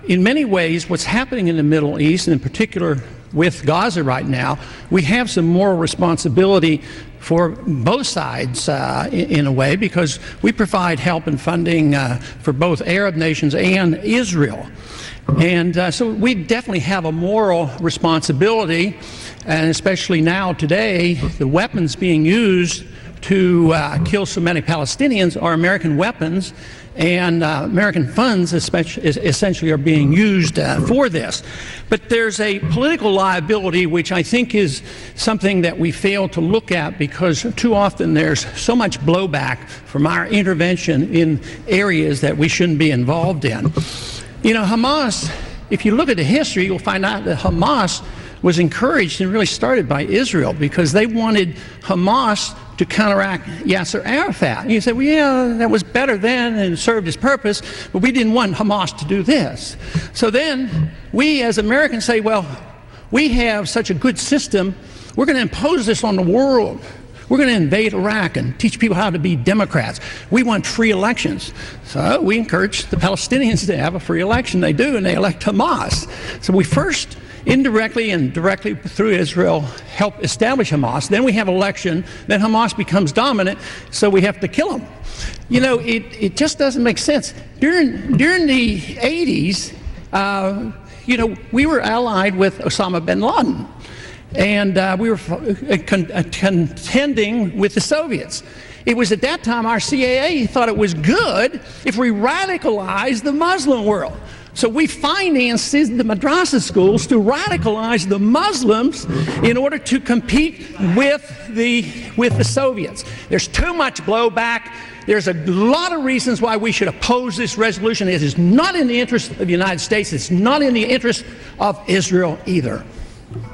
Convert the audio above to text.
in many ways, what's happening in the Middle East, and in particular with Gaza right now, we have some moral responsibility for both sides in a way, because we provide help and funding for both Arab nations and Israel. And so we definitely have a moral responsibility, and especially now today, the weapons being used to kill so many Palestinians are American weapons, and American funds essentially are being used for this. But there's a political liability which I think is something that we fail to look at, because too often there's so much blowback from our intervention in areas that we shouldn't be involved in. You know, Hamas, if you look at the history, you'll find out that Hamas was encouraged and really started by Israel, because they wanted Hamas to counteract Yasser Arafat. And you say, well, yeah, that was better then and served its purpose, but we didn't want Hamas to do this. So then we as Americans say, well, we have such a good system, we're going to impose this on the world. We're going to invade Iraq and teach people how to be Democrats. We want free elections. So we encourage the Palestinians to have a free election. They do, and they elect Hamas. So we first indirectly and directly through Israel help establish Hamas. Then we have election. Then Hamas becomes dominant, so we have to kill them. You know, it just doesn't make sense. During the 80s, you know, we were allied with Osama bin Laden. And we were contending with the Soviets. It was at that time our CIA thought it was good if we radicalized the Muslim world. So we financed the madrasa schools to radicalize the Muslims in order to compete with the Soviets. There's too much blowback. There's a lot of reasons why we should oppose this resolution. It is not in the interest of the United States. It's not in the interest of Israel either.